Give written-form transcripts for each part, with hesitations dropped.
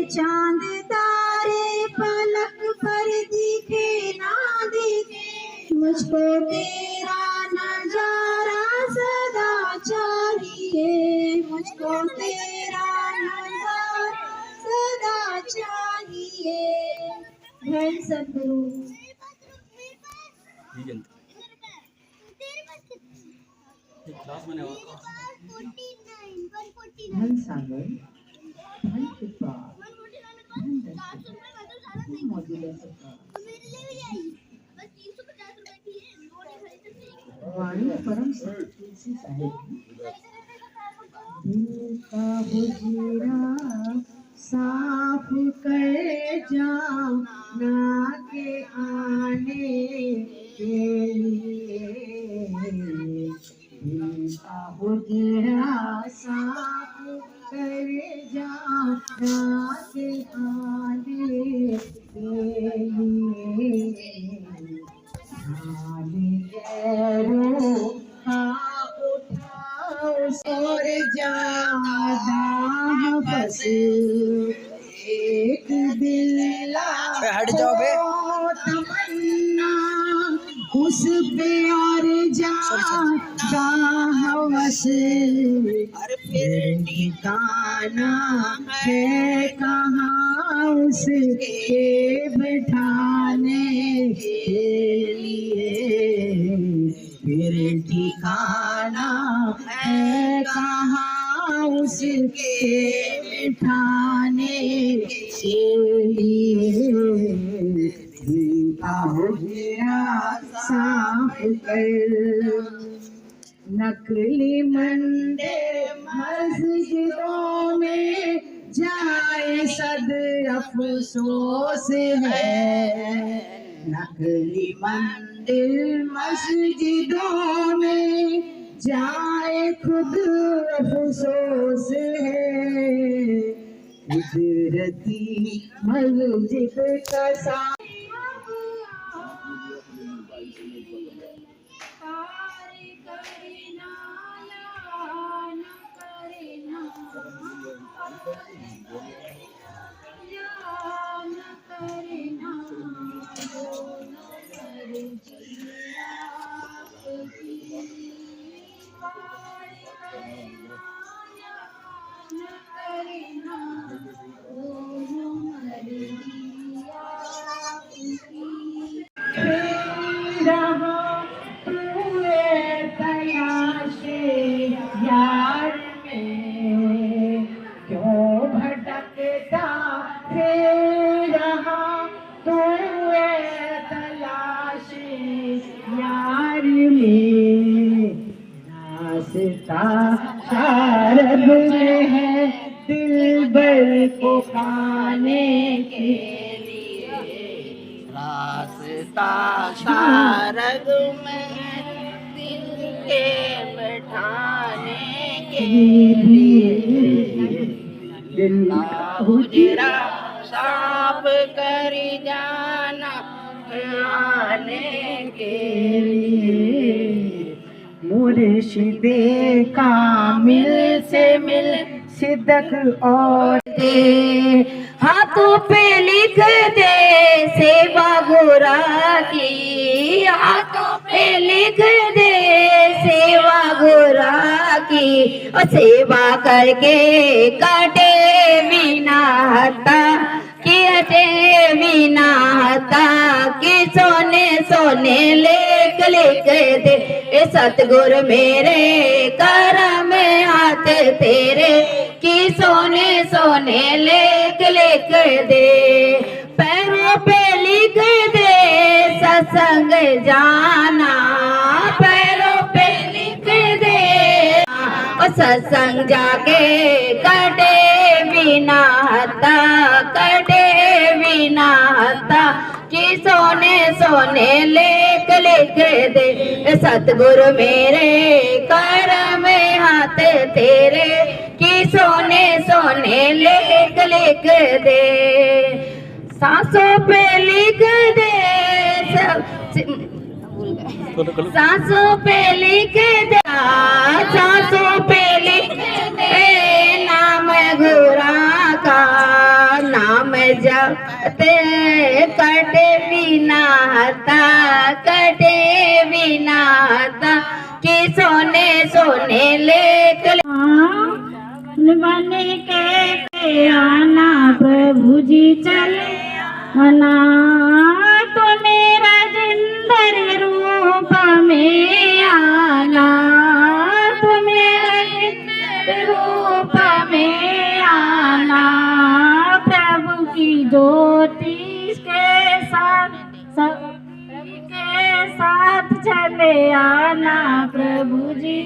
चांद तारे पलक पर दिखे ना दिखे, मुझको तेरा नजारा सदा चाहिए, मुझको तेरा नजारा सदा चाहिए। धन सद्गुरु। धन सागर, धन कृपा, धन वाणी परम तुलसी साहिब। दिल का हुजरा साफ कर जाना के आने के लिए, दिल का हुजरा साफ कर जाना के आने के लिए, और ज्यादा बस एक दिल हट जाओ बे। तमन्ना उस पे और ज्यादा हवस, फिर ठिकाना है कहाँ उसके बिठाने के लिए, फिर ठिकाना है कहाँ उसके बिठाने के लिए, दिल का हुजरा साफ कर। नकली मंदिर मस्जिदों में जाए सद अफसोस है, नकली मंदिर मस्जिदों में जाए खुद अफसोस है, कुदरती मस्जिद का सा यार में क्यों भटकता फिर रहा तू तलाश यार में, रास्ता शारद में है दिलबर को पाने के लिए, रास्ता शारद में दिल के बैठाने के लिए, दिल का हुजरा साफ कर जाना आने के लिए, मुर्शिदे कामिल से मिल सिदक और दे, हाथों पे लिख दे सेवा गोरा की, हाथों पे लिख दे सेवा गोरा की, और सेवा करके काटे बिना हता कि हटे बिना हता कि सोने सोने लेख लिख दे, ए सतगुर मेरे करम हाथ तेरे कि सोने सोने लेख लिख दे, पैरों पे लिख दे सत्संग जाना, पैरों पे लिख दे और सत्संग जाके कटे बिना हता, कटे बिना हता कि सोने सोने लेख लिख दे, सतगुरु मेरे करम हाथ तेरे कि सोने सोने लेख लिख दे, सांसों पे लिख दे सांसों पे लिख दे, सांसों पे लिख दे नाम गुरा का, ते कटे बिनाता कि सोने सोने लेकर बन के आना प्रभु जी चले आना तो मेरा जिंदर रूप में आना तो मेरा जिंदर रूप में आना प्रभु की ज्योति के साथ चले आना प्रभु जी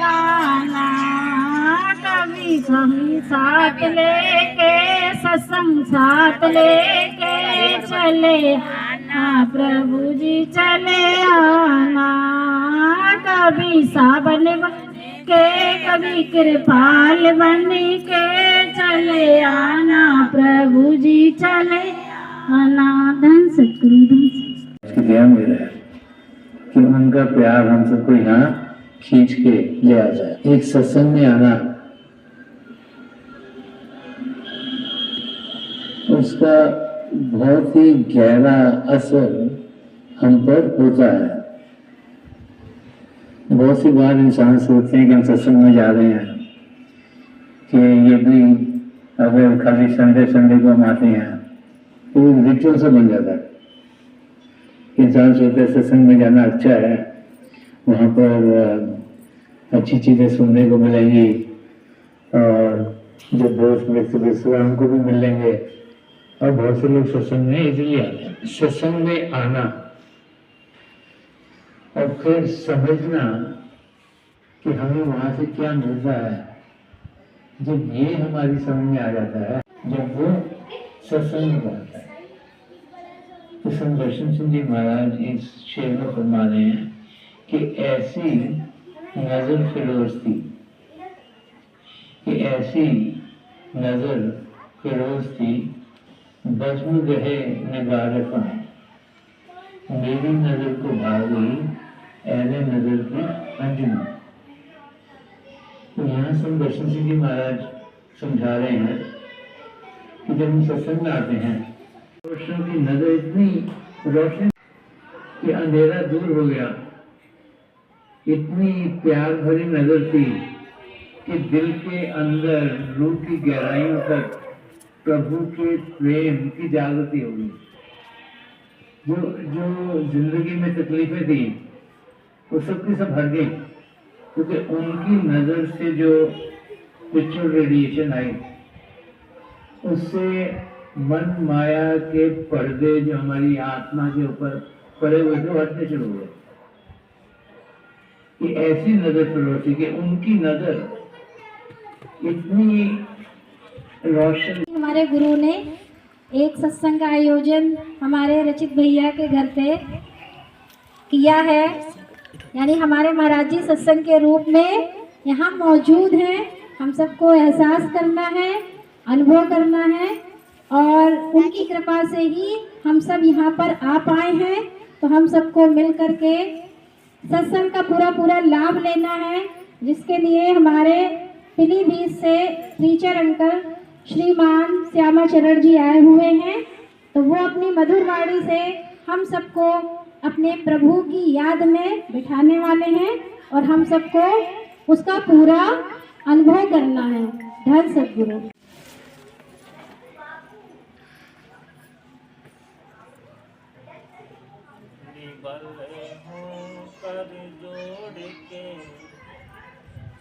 आना कभी कभी साथ लेके सत्संग साथ लेके चले आना प्रभु जी चले आना कभी सावन बन के कभी कृपाल बन के चले आना प्रभु जी चले आना। धन सतगुरु धन ध्यान दे रहा है कि उनका प्यार हम सबको यहाँ खींच के ले आता है। एक सत्संग में आना उसका बहुत ही गहरा असर हम पर होता है। बहुत सी बार इंसान सोचते हैं कि हम सत्संग में जा रहे हैं कि ये भी अगर खाली संडे को हम आते हैं तो रिचुअल से बन जाता है। इंसान सोचता है सत्संग में जाना अच्छा है, वहाँ पर अच्छी चीज़ें सुनने को मिलेंगी और जो दोस्त मित्र उनको भी मिलेंगे। और बहुत से लोग सत्संग में इसलिए आते हैं। सत्संग में आना और फिर समझना कि हमें वहाँ से क्या मिलता है, जब ये हमारी समझ में आ जाता है, जब वो सत्संग में आता है। तो संत दर्शन सिंह जी महाराज इस शेर में फरमा रहे हैं कि ऐसी नजर फिरोज थी, कि ऐसी नजर फिरोज थी, बज्म गहे निगारफा, मेरी नजर को भागी ऐने नजर की अंजुम। तो यहाँ संत दर्शन सिंह जी महाराज समझा रहे हैं कि जब हम सत्संग में आते हैं, रोशनी की नजर इतनी रोशन कि अंधेरा दूर हो गया, इतनी प्यार भरी नजर थी कि दिल के अंदर रूह की गहराइयों तक प्रभु के प्रेम की जागृति हो गई। जो जिंदगी में तकलीफें थी वो सब की सब हट गई, क्योंकि उनकी नजर से जो स्पिरिचुअल रेडिएशन आई उससे मन माया के पर्दे जो हमारी आत्मा के ऊपर पड़े हुए थे हटने शुरू हुए। कि ऐसी नजर फिरोज थी कि उनकी नजर इतनी रोशन। हमारे गुरु ने एक सत्संग का आयोजन हमारे रचित भैया के घर पे किया है, यानी हमारे महाराज जी सत्संग के रूप में यहाँ मौजूद हैं। हम सबको एहसास करना है, अनुभव करना है और उनकी कृपा से ही हम सब यहाँ पर आ पाए हैं। तो हम सबको मिल करके सत्संग का पूरा लाभ लेना है, जिसके लिए हमारे पीलीभीत से टीचर अंकल श्रीमान श्यामाचरण जी आए हुए हैं। तो वो अपनी मधुर वाणी से हम सबको अपने प्रभु की याद में बिठाने वाले हैं और हम सबको उसका पूरा अनुभव करना है। धन सद्गुरु।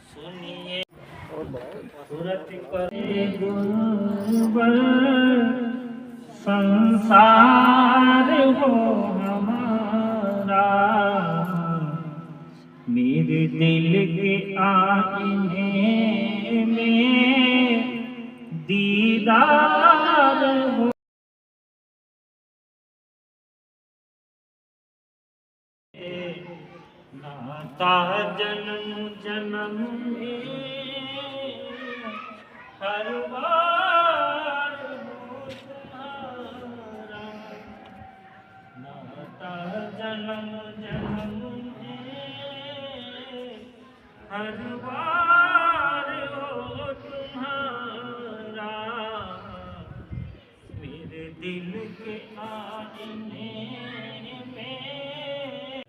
सुनिए संसार हो हमारा, मेरे दिल के आईने में दीदार हो। नाता जन्म जन्म में हर बार हो तुम्हारा, नाता जन्म जन्म में हर बार हो तुम्हारा, मेरे दिल के आईने में।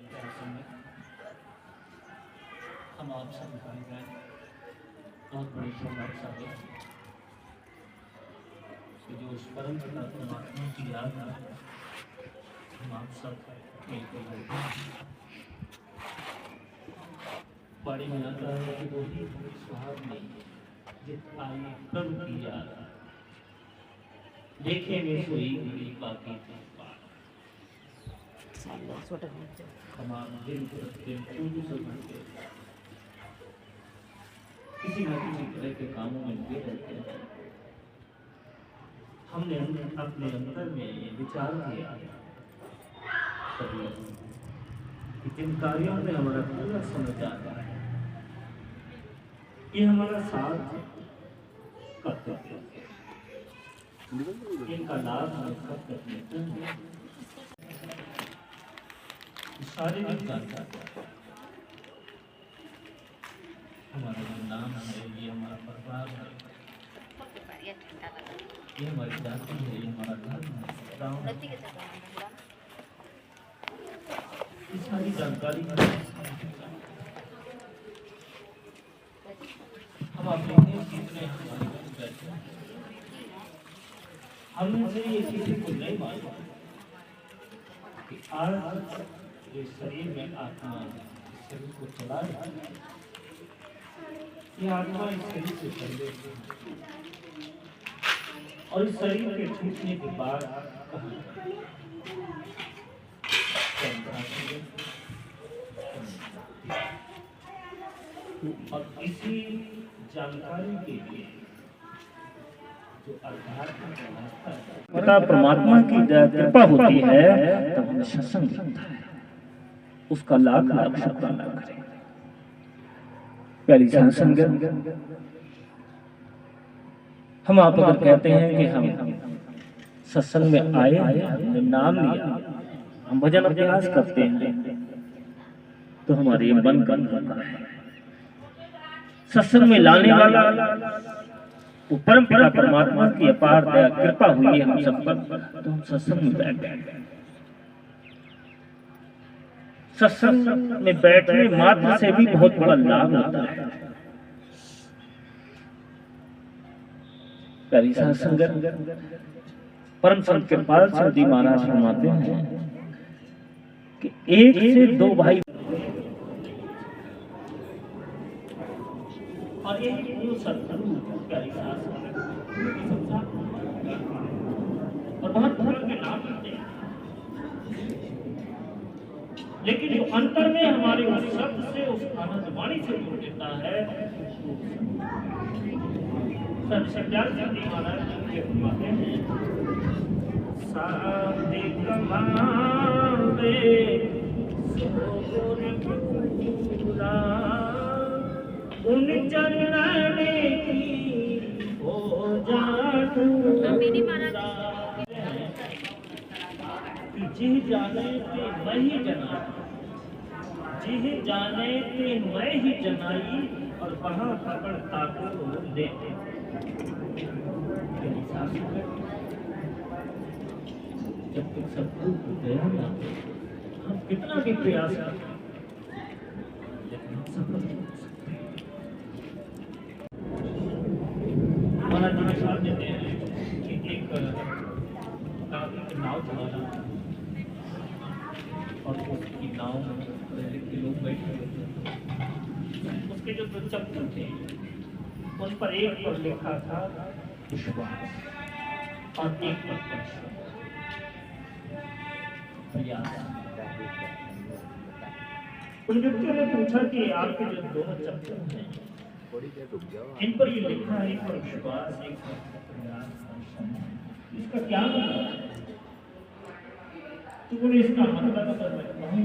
हम आप सब भाई बहन बहुत बड़े सौभाग्यशाली हैं कि जो उस परम पिता परमात्मा की याद में हम आप सब मिलकर बैठे हैं। पानी में आता है कि वही सुहाग नहीं जित आई प्रभु की याद देखे में सोई बड़ी बाकी थी हमारा दिल चूरू से भर के किसी न किसी तरह के कामों में लगे रहते हैं। हमने अपने अंदर में विचार किया कभी कि जिन कार्यों में हमारा पूरा समय जाता है ये हमारा साथ कर्तव्य इनका लाभ हम सब लेते हैं। शारीरिक जानकारी हमारा जो नाम है ये हमारा परिवार है ये हमारी जाति है ये हमारा धर्म है गाँव ये सारी जानकारी हम आप देखते हैं कितने हमारे घर बैठे हैं। हमसे ये किसी को नहीं मालूम कि आज ये शरीर में आत्मा इस शरीर को चला रहा है ये आत्मा इस शरीर से चले और इस शरीर के छूटने के बाद और इसी जानकारी के लिए जो पिता परमात्मा की कृपा होती है तब हमें सत्संग मिलता है उसका लाख लाख शुक्राना करें। प्यारी सत्संग हम आप अगर कहते हैं कि हम सत्संग में आए हमने नाम लिया हम भजन अभ्यास करते हैं तो हमारे मन का होता है सत्संग में लाने वाला वो परम पिता परमात्मा की अपार दया कृपा हुई है हम सब पर तो हम सत्संग में बैठ गए। सत्संग में बैठने मात्र से भी बहुत बड़ा लाभ होता है। प्यारी सत्संगत परम संत कृपाल सिंह जी महाराज फरमाते हैं कि एक से दो भाई और ये सत्संग प्यारी और बहुत के नाम होते हैं लेकिन जो अंतर में हमारे उस शब्द से उस आनंद वाणी से जुड़ देता है सत्याल जी महाराज के फरमाते हैं साधे कमावे सोर पूरा उन चरण की हो जाटू जिह जाने ते मैं ही जना जिह जाने ते मैं ही जनाई और वहां पकड़ ताको दे जब तक सब कुछ गया ना हम कितना भी प्रयास करें लेकिन सफल नहीं हो सकते। महाराज जी मिसाल देते हैं कि एक नाव चलाना और उसकी नाव के लोग बैठे उसके जो दो चक्कर थे उन पर एक पर लिखा था विश्वास और एक पर प्रयास। उन व्यक्तियों ने पूछा कि आपके जो दोनों चक्कर हैं इन पर ये लिखा है एक पर विश्वास एक पर प्रयास इसका क्या मतलब है? तो बोले इसका मतलब अगर मैं कहूँ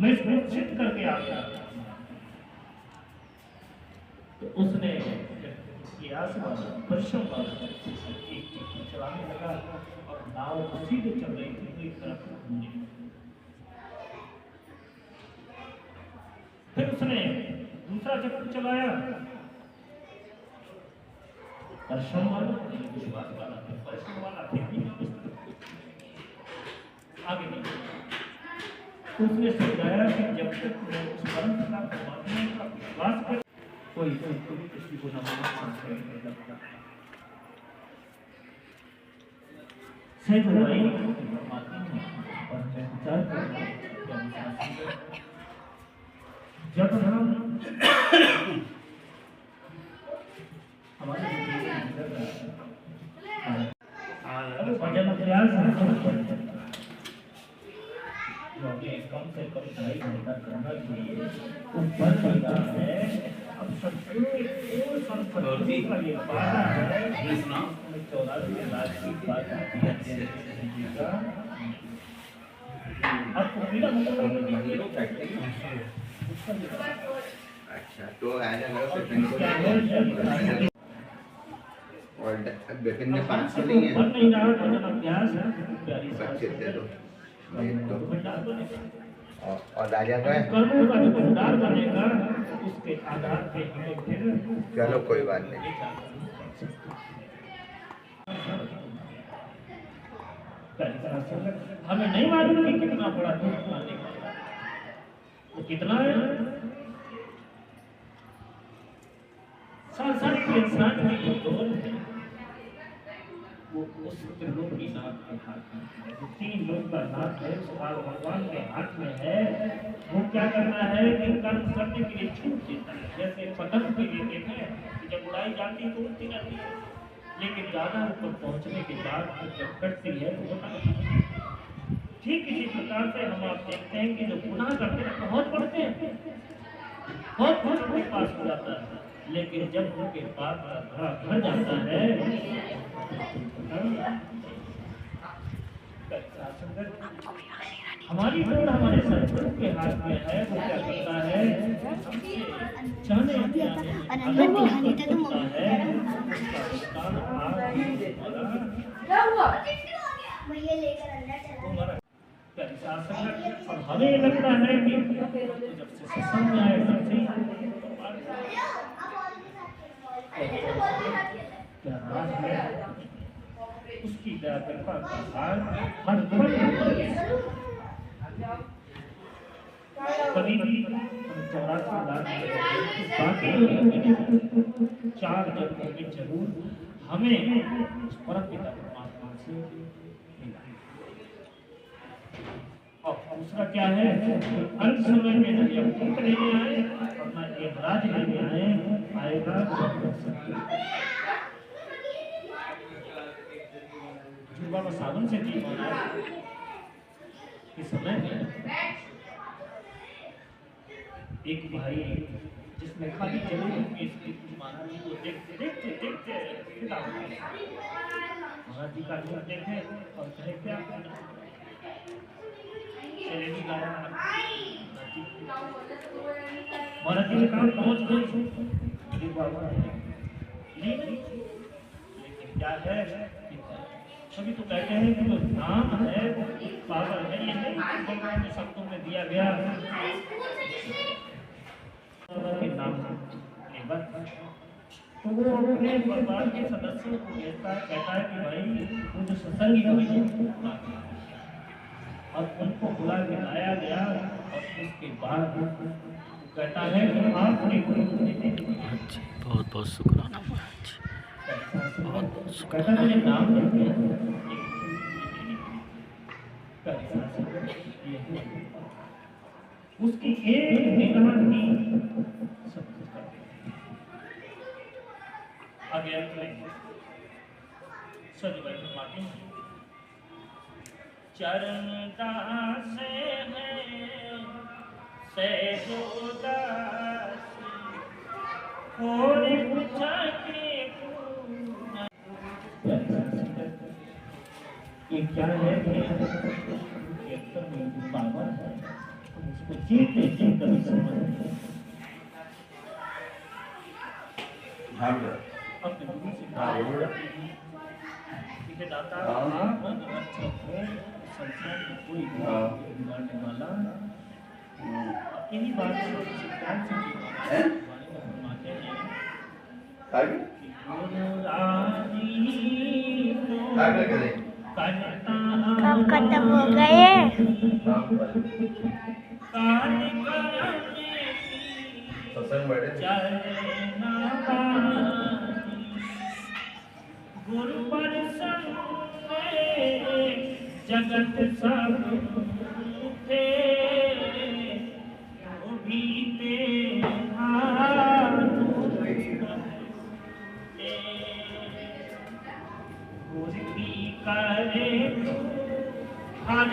मैं इसको सिद्ध करके आता तो उसने प्रयास परिश्रम चलाने लगा और नाव उसी को चल रही थी तो एक तरफ घूमने फिर उसने दूसरा चक्कर चलाया दर्शन वाला विश्वास वाला परिश्रम वाला आगे नहीं। उसने समझाया कि जब तक मैं उस परम पिता परमात्मा का विश्वास कर कोई किसी को न लगता सही तो भाई परमात्मा और विचार जब हम हमारे भजन अभ्यास कम से कम 2.5 घंटा करना चाहिए। ऊपर लगा है अब संस्कृति का ये वादा है 84 लाख की बात आती है अब मेरा अच्छा तो और बिपिन में 500 नहीं है बच्चे दे दो और राजा का है चलो कोई बात नहीं। हमें नहीं मालूम कि कितना बड़ा दुख मानने का वो कितना है। संसार के इंसान की जो डोल है वो उस त्रिलोक की नाथ के हाथ में है। जो 3 लोक का नाथ है उसका भगवान के हाथ में है। वो क्या करना है कि कर्म करने के लिए छूट देता है। जैसे पतंग के लिए देखें कि जब उड़ाई जाती है तो उड़ती रहती है, लेकिन ज्यादा ऊपर पहुंचने के बाद जब कटती है तो ठीक इसी प्रकार से हम आप देखते हैं कि जो गुनाह करते हैं बहुत बढ़ते हैं, बहुत कुछ उनके पास हो जाता है, लेकिन जब उनके पास भर जाता है हमारी डोर हमारे सदगुरु के हाथ में है। वो क्या करता है चाहने और हमें लगता है कि जब से सत्संग में आए तब से क्या राज है उसकी दया कृपा का हार हर पल कभी भी 84 लाख बाकी 4 जन्मों में जरूर हमें उस परम पिता परमात्मा से मिला। और दूसरा क्या है अंत समय में न जब दुख लेने आए और न यमराज लेने आएगा बाबा सावन से की माना इस समय में एक भाई जिसने खाली चले महाराज जी को देखते महाराज जी का रूप देखे और कहे क्या महाराज जी ने कहा पहुंच गए लेकिन क्या है सभी तो कहते हैं कि जो नाम है पावर है ये नहीं भगवान के शब्दों में दिया गया के नाम तो वो अपने परिवार के सदस्यों को कहता है कि भाई वो जो सत्संगी और उनको बुला के लाया गया और उसके बाद कहता है कि आपने बहुत बहुत शुक्राना महाराज, बहुत कहता है मुझे नाम उसकी एक निगाह की आगे सज माटी चरण दास है सैजो दास और पूछा के ये क्या है पावर है उसको जीते जी कभी समझ अपने गुरु से दाता संसार में कोई बिगाड़ने वाला यही बात फरमाते हैं आगे आगे करें कब खत्म हो गए? सत्संग बैठे गुरु पर जगत सब थे बीते गुरु की करे हर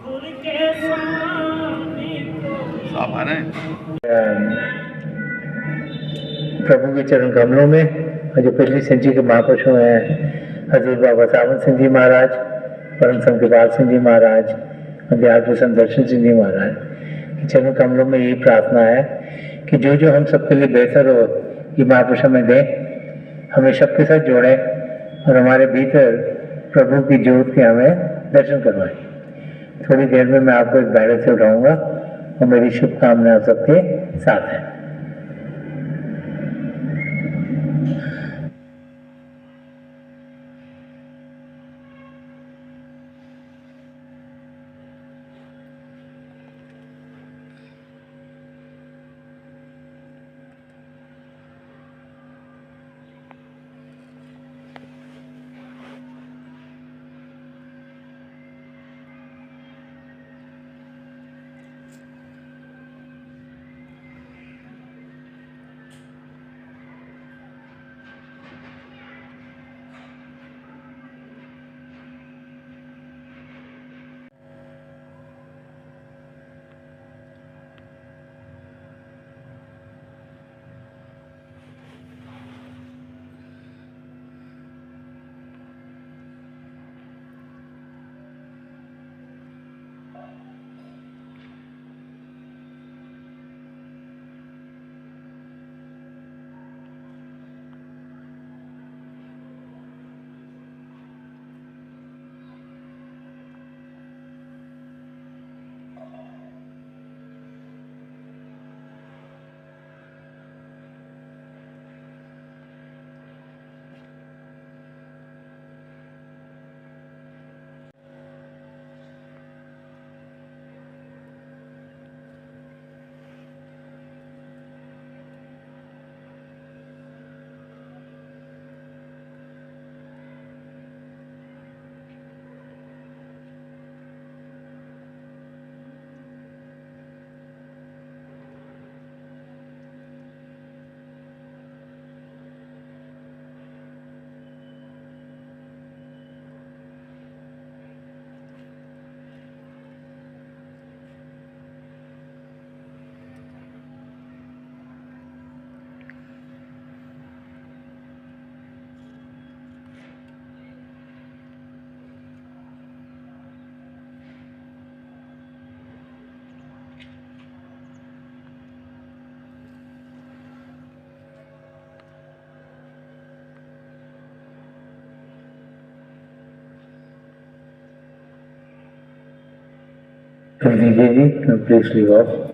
गुरु के सामने साफ आ रहे हैं प्रभु के चरण कमलों में जो पिछली संची के महापुरुषों हैं हजूर बाबा सावन सिंह जी महाराज, परम संत कृपाल सिंह जी महाराज, अध्यात्म प्रसन्न दर्शन सिंह जी महाराज के चरण कमलों में यही प्रार्थना है कि जो जो हम सबके लिए बेहतर हो ये महापुरुष हमें दें, हमें सबके साथ जोड़ें और हमारे भीतर प्रभु की ज्योत के हमें दर्शन करवाएं। थोड़ी देर में मैं आपको इस बैठक से उठाऊंगा और मेरी शुभकामनाएं आप सबके साथ हैं। Please leave off.